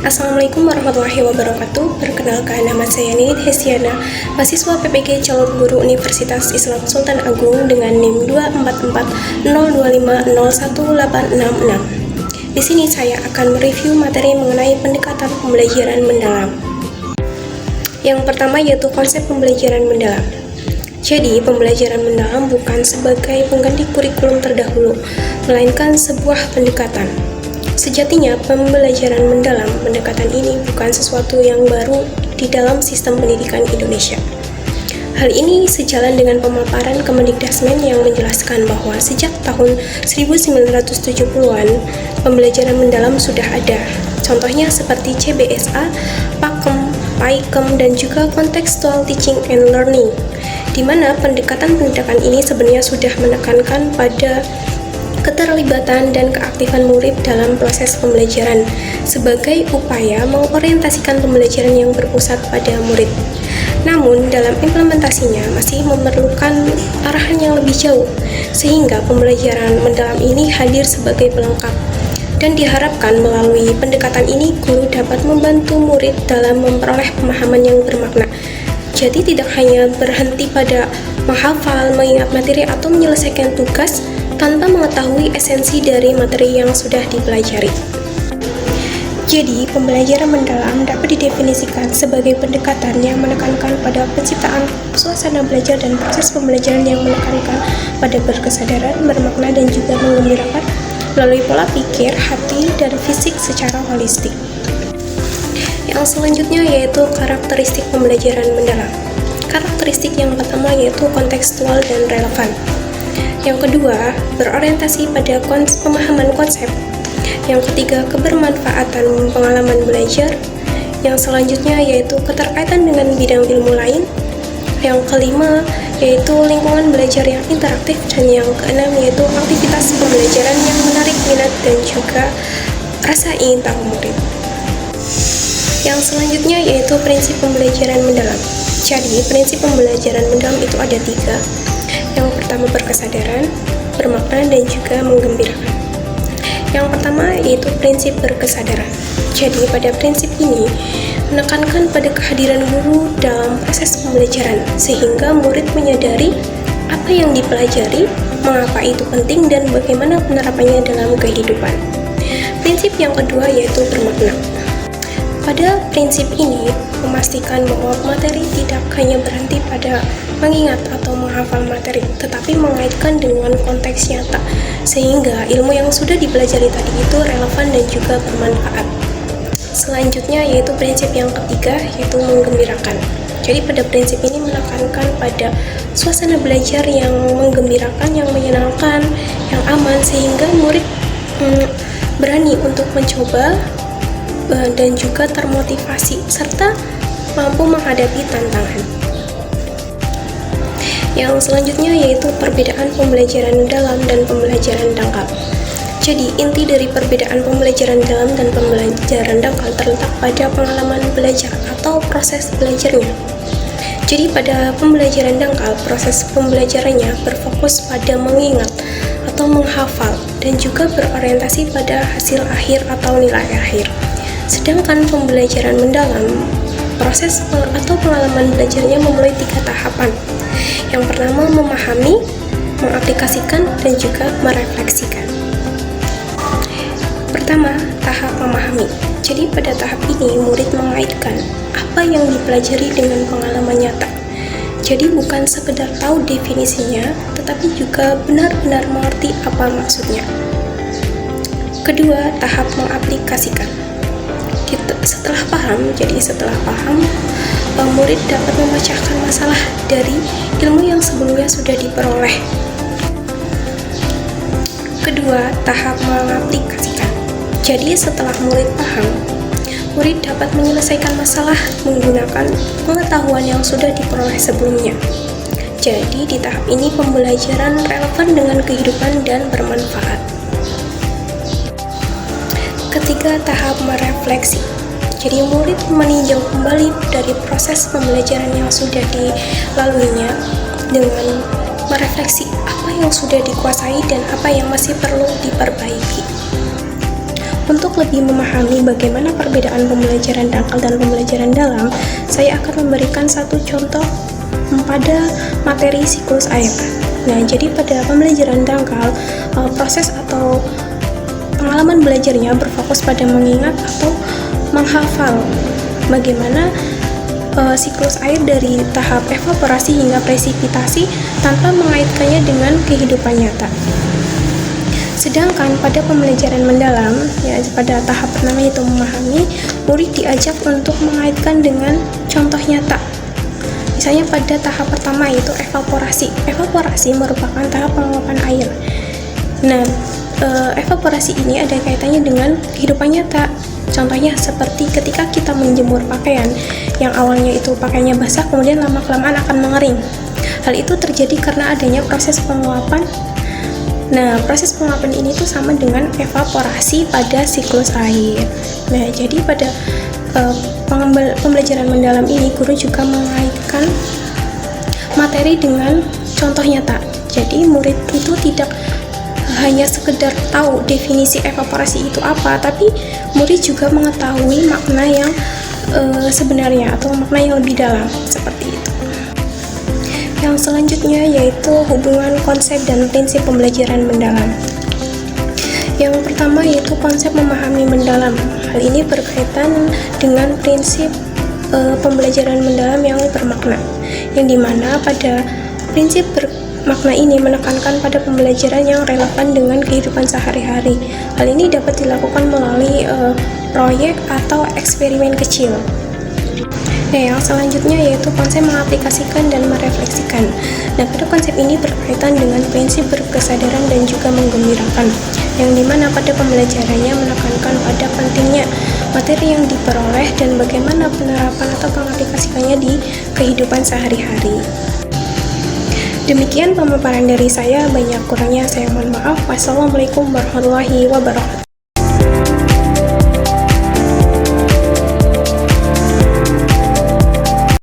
Assalamualaikum warahmatullahi wabarakatuh. Perkenalkan, nama saya Ninit Hesiana, mahasiswa PPG calon guru Universitas Islam Sultan Agung dengan NIM 24402501866. Di sini saya akan mereview materi mengenai pendekatan pembelajaran mendalam. Yang pertama yaitu konsep pembelajaran mendalam. Jadi, pembelajaran mendalam bukan sebagai pengganti kurikulum terdahulu, melainkan sebuah pendekatan. Sejatinya, pembelajaran mendalam pendekatan ini bukan sesuatu yang baru di dalam sistem pendidikan Indonesia. Hal ini sejalan dengan pemaparan Kemendikdasmen yang menjelaskan bahwa sejak tahun 1970-an, pembelajaran mendalam sudah ada. Contohnya seperti CBSA, PAKEM, PAIKEM, dan juga Contextual Teaching and Learning, di mana pendekatan-pendekatan ini sebenarnya sudah menekankan pada keterlibatan dan keaktifan murid dalam proses pembelajaran sebagai upaya mengorientasikan pembelajaran yang berpusat pada murid. Namun, dalam implementasinya masih memerlukan arahan yang lebih jauh, sehingga pembelajaran mendalam ini hadir sebagai pelengkap. Dan diharapkan melalui pendekatan ini, guru dapat membantu murid dalam memperoleh pemahaman yang bermakna. Jadi tidak hanya berhenti pada menghafal, mengingat materi, atau menyelesaikan tugas tanpa mengetahui esensi dari materi yang sudah dipelajari. Jadi, pembelajaran mendalam dapat didefinisikan sebagai pendekatan yang menekankan pada penciptaan suasana belajar dan proses pembelajaran yang menekankan pada berkesadaran, bermakna, dan juga menggembirakan melalui pola pikir, hati, dan fisik secara holistik. Yang selanjutnya yaitu karakteristik pembelajaran mendalam. Karakteristik yang pertama yaitu kontekstual dan relevan. Yang kedua, berorientasi pada pemahaman konsep. Yang ketiga, kebermanfaatan pengalaman belajar. Yang selanjutnya yaitu keterkaitan dengan bidang ilmu lain. Yang kelima, yaitu lingkungan belajar yang interaktif. Dan yang keenam, yaitu aktivitas pembelajaran yang menarik minat dan juga rasa ingin tahu murid. Yang selanjutnya yaitu prinsip pembelajaran mendalam. Jadi, prinsip pembelajaran mendalam itu ada 3. Yang pertama berkesadaran, bermakna, dan juga menggembirakan. Yang pertama yaitu prinsip berkesadaran. Jadi pada prinsip ini menekankan pada kehadiran guru dalam proses pembelajaran sehingga murid menyadari apa yang dipelajari, mengapa itu penting, dan bagaimana penerapannya dalam kehidupan. Prinsip yang kedua yaitu bermakna. Pada prinsip ini memastikan bahwa materi tidak hanya berhenti pada mengingat atau menghafal materi, tetapi mengaitkan dengan konteks nyata, sehingga ilmu yang sudah dipelajari tadi itu relevan dan juga bermanfaat. Selanjutnya yaitu prinsip yang ketiga, yaitu menggembirakan. Jadi pada prinsip ini menekankan pada suasana belajar yang menggembirakan, yang menyenangkan, yang aman, sehingga murid berani untuk mencoba dan juga termotivasi, serta mampu menghadapi tantangan. Yang selanjutnya yaitu perbedaan pembelajaran dalam dan pembelajaran dangkal. Jadi, inti dari perbedaan pembelajaran dalam dan pembelajaran dangkal terletak pada pengalaman belajar atau proses belajarnya. Jadi, pada pembelajaran dangkal, proses pembelajarannya berfokus pada mengingat atau menghafal dan juga berorientasi pada hasil akhir atau nilai akhir. Sedangkan pembelajaran mendalam, proses atau pengalaman belajarnya memulai 3 tahapan. Yang pertama, memahami, mengaplikasikan, dan juga merefleksikan. Pertama, tahap memahami. Jadi pada tahap ini, murid mengaitkan apa yang dipelajari dengan pengalaman nyata. Jadi bukan sekedar tahu definisinya, tetapi juga benar-benar mengerti apa maksudnya. Kedua, tahap mengaplikasikan. Setelah paham, murid dapat memecahkan masalah dari ilmu yang sebelumnya sudah diperoleh. Kedua, tahap mengaplikasikan. Jadi setelah murid paham, murid dapat menyelesaikan masalah menggunakan pengetahuan yang sudah diperoleh sebelumnya. Jadi di tahap ini pembelajaran relevan dengan kehidupan dan bermanfaat. Ketiga, tahap merefleksi. Jadi murid meninjau kembali dari proses pembelajaran yang sudah dilaluinya dengan merefleksi apa yang sudah dikuasai dan apa yang masih perlu diperbaiki. Untuk lebih memahami bagaimana perbedaan pembelajaran dangkal dan pembelajaran dalam, saya akan memberikan satu contoh pada materi siklus air. Nah, jadi pada pembelajaran dangkal, proses atau pengalaman belajarnya berfokus pada mengingat atau menghafal bagaimana siklus air dari tahap evaporasi hingga presipitasi tanpa mengaitkannya dengan kehidupan nyata. Sedangkan pada pembelajaran mendalam, ya pada tahap pertama yaitu memahami, murid diajak untuk mengaitkan dengan contoh nyata. Misalnya pada tahap pertama yaitu evaporasi. Evaporasi merupakan tahap penguapan air. Nah, evaporasi ini ada kaitannya dengan kehidupan nyata. Contohnya seperti ketika kita menjemur pakaian, yang awalnya itu pakaiannya basah, kemudian lama-kelamaan akan mengering. Hal itu terjadi karena adanya proses penguapan. Nah, proses penguapan ini tuh sama dengan evaporasi pada siklus air. Nah, jadi pada pembelajaran mendalam ini, guru juga mengaitkan materi dengan contoh nyata. Jadi, murid itu tidak hanya sekedar tahu definisi evaporasi itu apa, tapi murid juga mengetahui makna yang sebenarnya atau makna yang lebih dalam, seperti itu. Yang selanjutnya yaitu hubungan konsep dan prinsip pembelajaran mendalam. Yang pertama yaitu konsep memahami mendalam. Hal ini berkaitan dengan prinsip pembelajaran mendalam yang bermakna, yang dimana pada prinsip makna ini menekankan pada pembelajaran yang relevan dengan kehidupan sehari-hari. Hal ini dapat dilakukan melalui proyek atau eksperimen kecil. Nah, yang selanjutnya yaitu konsep mengaplikasikan dan merefleksikan. Nah, pada konsep ini berkaitan dengan prinsip berkesadaran dan juga menggembirakan, yang dimana pada pembelajarannya menekankan pada pentingnya materi yang diperoleh dan bagaimana penerapan atau pengaplikasikannya di kehidupan sehari-hari. Demikian pemaparan dari saya, banyak kurangnya saya mohon maaf. Wassalamualaikum warahmatullahi wabarakatuh.